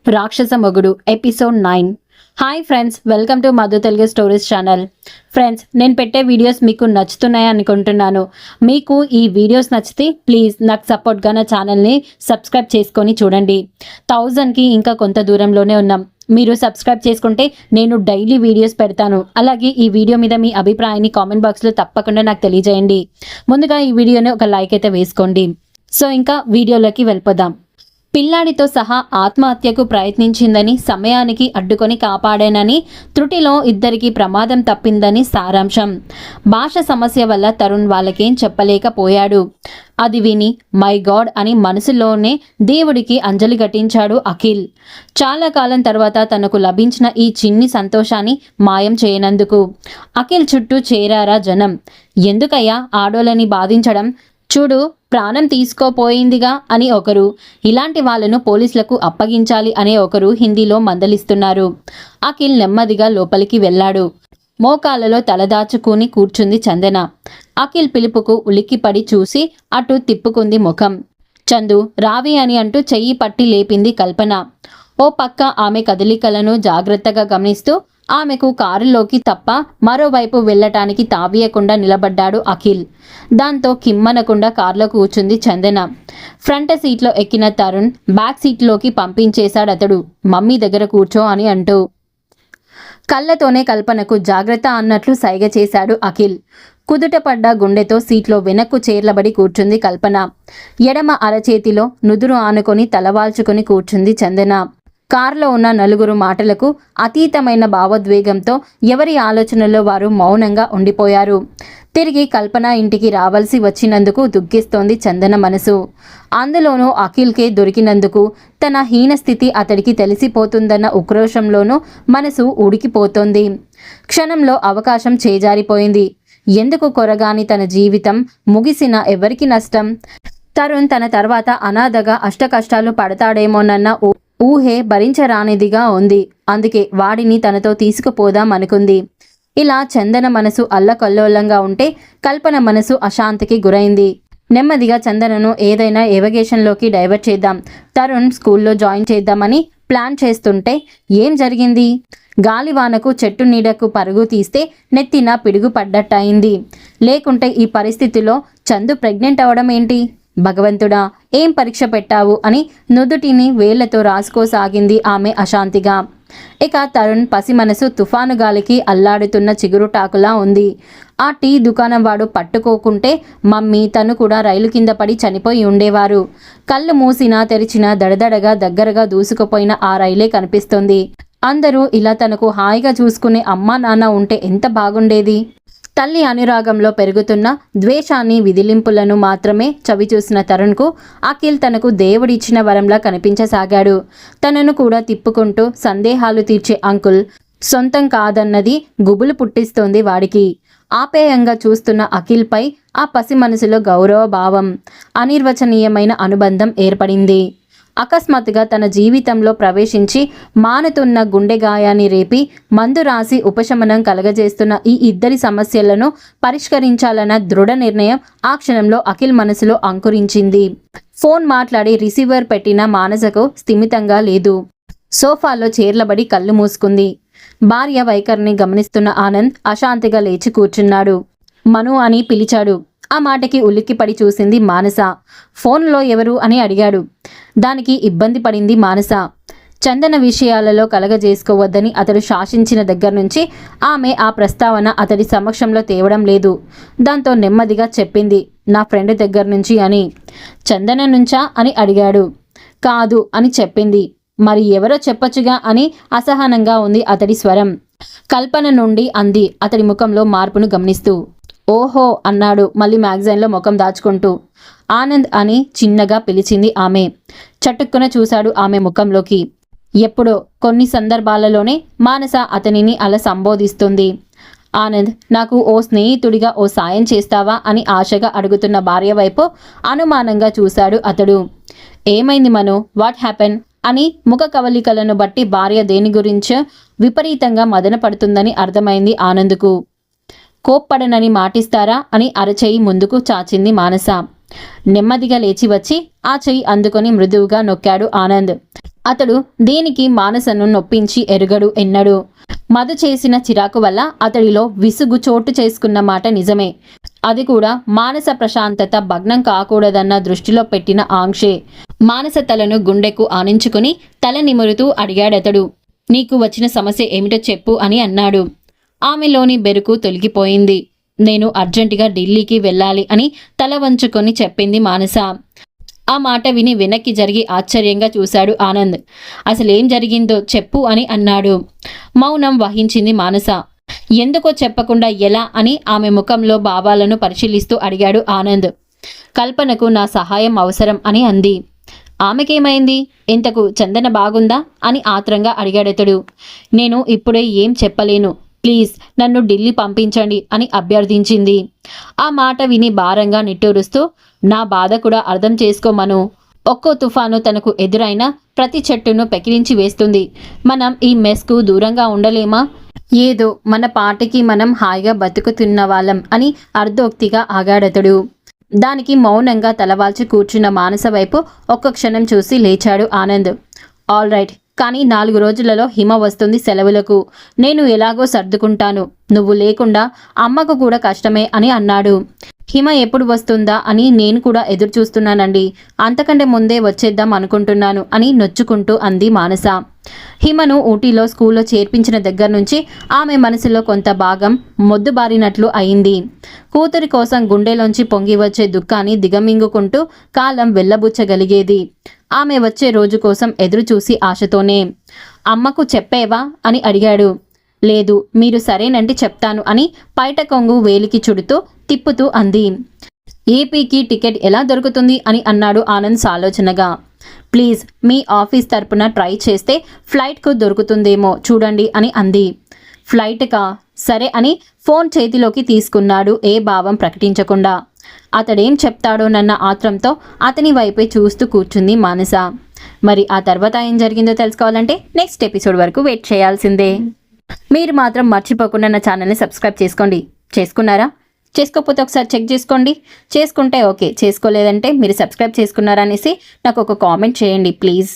రాక్షస మొగుడు episode 9. Hi friends, welcome to Madhu Telugu stories channel. Friends, నేను పెట్టే వీడియోస్ మీకు నచ్చుతున్నాయి అనుకుంటున్నాను. మీకు ఈ వీడియోస్ నచ్చితే ప్లీజ్ నాకు సపోర్ట్గా నా ఛానల్ని సబ్స్క్రైబ్ చేసుకొని చూడండి. 1000కి ఇంకా కొంత దూరంలోనే ఉన్నాం. మీరు సబ్స్క్రైబ్ చేసుకుంటే నేను డైలీ వీడియోస్ పెడతాను. అలాగే ఈ వీడియో మీద మీ అభిప్రాయాన్ని కామెంట్ బాక్స్లో తప్పకుండా నాకు తెలియజేయండి. ముందుగా ఈ వీడియోని ఒక లైక్ అయితే వేసుకోండి. సో ఇంకా వీడియోలోకి వెళ్ళిపోదాం. పిల్లాడితో సహా ఆత్మహత్యకు ప్రయత్నించిందని, సమయానికి అడ్డుకొని కాపాడానని, త్రుటిలో ఇద్దరికి ప్రమాదం తప్పిందని సారాంశం. భాష సమస్య వల్ల తరుణ్ వాళ్ళకేం చెప్పలేకపోయాడు. అది విని మై గాడ్ అని మనసులోనే దేవుడికి అంజలి ఘటించాడు అఖిల్. చాలా కాలం తర్వాత తనకు లభించిన ఈ చిన్ని సంతోషాన్ని మాయం చేయనందుకు. అఖిల్ చుట్టూ చేరారా జనం. ఎందుకయ్యా ఆడోళ్ళని బాధించడం, చూడు ప్రాణం తీసుకోపోయిందిగా అని ఒకరు, ఇలాంటి వాళ్ళను పోలీసులకు అప్పగించాలి అనే ఒకరు హిందీలో మందలిస్తున్నారు. అఖిల్ నెమ్మదిగా లోపలికి వెళ్ళాడు. మోకాళ్ళలో తలదాచుకుని కూర్చుంది చందన. అఖిల్ పిలుపుకు ఉలిక్కిపడి చూసి అటు తిప్పుకుంది ముఖం. చందు రావి అని అంటూ చెయ్యి పట్టి లేపింది కల్పన. ఓ పక్క ఆమె కదలికలను జాగ్రత్తగా గమనిస్తూ ఆమెకు కారులోకి తప్ప మరోవైపు వెళ్ళటానికి తావీయకుండా నిలబడ్డాడు అఖిల్. దాంతో కిమ్మనకుండా కారులో కూర్చుంది చందన. ఫ్రంట్ సీట్లో ఎక్కిన తరుణ్ బ్యాక్ సీట్లోకి పంపించేశాడతడు. మమ్మీ దగ్గర కూర్చో అని అంటూ కళ్ళతోనే కల్పనకు జాగ్రత్త అన్నట్లు సైగ చేశాడు అఖిల్. కుదుటపడ్డ గుండెతో సీట్లో వెనక్కు చేర్లబడి కూర్చుంది కల్పన. ఎడమ అరచేతిలో నుదురు ఆనుకొని తలవాల్చుకొని కూర్చుంది చందన. కారులో ఉన్న నలుగురు మాటలకు అతీతమైన భావోద్వేగంతో ఎవరి ఆలోచనలో వారు మౌనంగా ఉండిపోయారు. తిరిగి కల్పన ఇంటికి రావాల్సి వచ్చినందుకు దుఃఖిస్తోంది చందన మనసు. అందులోనూ అఖిల్కే దొరికినందుకు తన హీనస్థితి అతడికి తెలిసిపోతుందన్న ఉక్రోషంలోనూ మనసు ఉడికిపోతోంది. క్షణంలో అవకాశం చేజారిపోయింది. ఎందుకు కొరగాని తన జీవితం ముగిసిన ఎవరికి నష్టం? తరుణ్ తన తర్వాత అనాథగా అష్టకష్టాలు పడతాడేమోనన్న ఊహే భరించరానిదిగా ఉంది. అందుకే వాడిని తనతో తీసుకుపోదాం అనుకుంది. ఇలా చందన మనసు అల్లకల్లోలంగా ఉంటే కల్పన మనసు అశాంతికి గురైంది. నెమ్మదిగా చందనను ఏదైనా ఏవగేషన్లోకి డైవర్ట్ చేద్దాం, తరుణ్ స్కూల్లో జాయిన్ చేద్దామని ప్లాన్ చేస్తుంటే ఏం జరిగింది? గాలివానకు చెట్టు నీడకు పరుగు తీస్తే నెత్తిన పిడుగు పడ్డట్టయింది. లేకుంటే ఈ పరిస్థితిలో చందు ప్రెగ్నెంట్ అవడం ఏంటి? భగవంతుడా, ఏం పరీక్ష పెట్టావు అని నుదుటిని వేళ్లతో రాసుకోసాగింది ఆమె అశాంతిగా. ఇక తరుణ్ పసి మనసు తుఫాను గాలికి అల్లాడుతున్న చిగురుటాకులా ఉంది. ఆ టీ దుకాణం వాడు పట్టుకోకుంటే మమ్మీ తను కూడా రైలు కింద పడి చనిపోయి ఉండేవారు. కళ్ళు మూసినా తెరిచినా దడదడగా దగ్గరగా దూసుకుపోయిన ఆ రైలే కనిపిస్తుంది. అందరూ ఇలా తనకు హాయిగా చూసుకునే అమ్మా నాన్న ఉంటే ఎంత బాగుండేది. తల్లి అనురాగంలో పెరుగుతున్న ద్వేషాన్ని, విదిలింపులను మాత్రమే చవిచూసిన తరుణ్కు అఖిల్ తనకు దేవుడిచ్చిన వరంలా కనిపించసాగాడు. తనను కూడా తిప్పుకుంటూ సందేహాలు తీర్చే అంకుల్ సొంతం కాదన్నది గుబులు పుట్టిస్తోంది వాడికి. ఆప్యాయంగా చూస్తున్న అఖిల్పై ఆ పసి మనసులో గౌరవ భావం, అనిర్వచనీయమైన అనుబంధం ఏర్పడింది. అకస్మాత్తుగా తన జీవితంలో ప్రవేశించి మానుతున్న గుండె గాయాన్ని రేపి మందు రాసి ఉపశమనం కలగజేస్తున్న ఈ ఇద్దరి సమస్యలను పరిష్కరించాలన్న దృఢ నిర్ణయం ఆ క్షణంలో అఖిల్ మనసులో అంకురించింది. ఫోన్ మాట్లాడి రిసీవర్ పెట్టిన మానసకు స్థిమితంగా లేదు. సోఫాలో చేర్లబడి కళ్ళు మూసుకుంది. భార్య వైఖరిని గమనిస్తున్న ఆనంద్ అశాంతిగా లేచి కూర్చున్నాడు. మను అని పిలిచాడు. ఆ మాటకి ఉలిక్కిపడి చూసింది మానస. ఫోన్లో ఎవరు అని అడిగాడు. దానికి ఇబ్బంది పడింది మానస. చందన విషయాలలో కలగజేసుకోవద్దని అతడు శాసించిన దగ్గర నుంచి ఆమె ఆ ప్రస్తావన అతడి సమక్షంలో తేవడం లేదు. దాంతో నెమ్మదిగా చెప్పింది, నా ఫ్రెండ్ దగ్గర నుంచి అని. చందన నుంచా అని అడిగాడు. కాదు అని చెప్పింది. మరి ఎవరో చెప్పొచ్చుగా అని అసహనంగా ఉంది అతడి స్వరం. కల్పన నుండి అంది అతడి ముఖంలో మార్పును గమనిస్తూ. ఓహో అన్నాడు మళ్ళీ మ్యాగజైన్లో ముఖం దాచుకుంటూ. ఆనంద్ అని చిన్నగా పిలిచింది ఆమె. చటుక్కున చూశాడు ఆమె ముఖంలోకి. ఎప్పుడో కొన్ని సందర్భాలలోనే మానస అతనిని అలా సంబోధిస్తుంది. ఆనంద్, నాకు ఓ స్నేహితుడిగా ఓ సాయం చేస్తావా అని ఆశగా అడుగుతున్న భార్య వైపు అనుమానంగా చూశాడు అతడు. ఏమైంది మను, వాట్ హ్యాపెన్ అని ముఖ కవలికలను బట్టి భార్య దేని గురించో విపరీతంగా మదన పడుతుందని అర్థమైంది ఆనంద్కు. కోప్పడనని మాటిస్తారా అని అరచేయి ముందుకు చాచింది మానస. నెమ్మదిగా లేచి వచ్చి ఆ చెయ్యి అందుకొని మృదువుగా నొక్కాడు ఆనంద్. అతడు దేనికి మానసను నొప్పించి ఎరుగడు ఎన్నడు. మధు చేసిన చిరాకు వల్ల అతడిలో విసుగు చోటు చేసుకున్న మాట నిజమే. అది కూడా మానస ప్రశాంతత భగ్నం కాకూడదన్న దృష్టిలో పెట్టిన ఆంక్షే. మానస తలను గుండెకు ఆనించుకుని తల నిమురుతూ అడిగాడతడు. నీకు వచ్చిన సమస్య ఏమిటో చెప్పు అని అన్నాడు. ఆమెలోని బెరుకు తొలగిపోయింది. నేను అర్జెంటుగా ఢిల్లీకి వెళ్ళాలి అని తల వంచుకొని చెప్పింది మానస. ఆ మాట విని వెనక్కి జరిగి ఆశ్చర్యంగా చూశాడు ఆనంద్. అసలేం జరిగిందో చెప్పు అని అన్నాడు. మౌనం వహించింది మానస. ఎందుకో చెప్పకుండా ఎలా అని ఆమె ముఖంలో భావాలను పరిశీలిస్తూ అడిగాడు ఆనంద్. కల్పనకు నా సహాయం అవసరం అని అంది. ఆమెకేమైంది? ఇంతకు చందన బాగుందా అని ఆత్రంగా అడిగాడతడు. నేను ఇప్పుడే ఏం చెప్పలేను, ప్లీజ్ నన్ను ఢిల్లీ పంపించండి అని అభ్యర్థించింది. ఆ మాట విని భారంగా నిట్టూరుస్తూ, నా బాధ కూడా అర్థం చేసుకోమను. ఒక్కో తుఫాను తనకు ఎదురైన ప్రతి చెట్టును పెకిలించి వేస్తుంది. మనం ఈ మెస్కు దూరంగా ఉండలేమా? ఏదో మన పాటికి మనం హాయిగా బతుకుతున్న వాళ్ళం అని అర్ధోక్తిగా ఆగాడతడు. దానికి మౌనంగా తలవాల్చి కూర్చున్న మానస వైపు ఒక్క క్షణం చూసి లేచాడు ఆనంద్. ఆల్ రైట్, కానీ 4 రోజులలో హిమ వస్తుంది సెలవులకు. నేను ఎలాగో సర్దుకుంటాను. నువ్వు లేకుండా అమ్మకు కూడా కష్టమే అని అన్నాడు. హిమ ఎప్పుడు వస్తుందా అని నేను కూడా ఎదురు చూస్తున్నానండి. అంతకంటే ముందే వచ్చేద్దాం అనుకుంటున్నాను అని నొచ్చుకుంటూ అంది మానస. హిమను ఊటీలో స్కూల్లో చేర్పించిన దగ్గర నుంచి ఆమె మనసులో కొంత భాగం మొద్దుబారినట్లు అయింది. కూతురి కోసం గుండెలోంచి పొంగి వచ్చే దుఃఖాన్ని దిగమింగుకుంటూ కాలం వెళ్ళబుచ్చగలిగేది. ఆమె వచ్చే రోజు కోసం ఎదురు చూసి ఆశతోనే. అమ్మకు చెప్పేవా అని అడిగాడు. లేదు, మీరు సరేనంటే చెప్తాను అని పైట కొంగు వేలికి చుడుతూ తిప్పుతూ అంది. ఏపీకి టికెట్ ఎలా దొరుకుతుంది అని అన్నాడు ఆనంద్ సాలోచనగా. ప్లీజ్ మీ ఆఫీస్ తరపున ట్రై చేస్తే ఫ్లైట్కు దొరుకుతుందేమో చూడండి అని అంది. ఫ్లైట్కా? సరే అని ఫోన్ చేతిలోకి తీసుకున్నాడు ఏ భావం ప్రకటించకుండా. అతడేం చెప్తాడోనన్న ఆత్రంతో అతని వైపే చూస్తూ కూర్చుంది మానస. మరి ఆ తర్వాత ఏం జరిగిందో తెలుసుకోవాలంటే నెక్స్ట్ ఎపిసోడ్ వరకు వెయిట్ చేయాల్సిందే. మీరు మాత్రం మర్చిపోకుండా నా ఛానల్ని సబ్స్క్రైబ్ చేసుకోండి. చేసుకున్నారా? చేసుకోకపోతే ఒకసారి చెక్ చేసుకోండి. చేసుకుంటే ఓకే, చేసుకోలేదంటే మీరు సబ్స్క్రైబ్ చేసుకున్నారా అనేసి నాకు ఒక కామెంట్ చేయండి ప్లీజ్.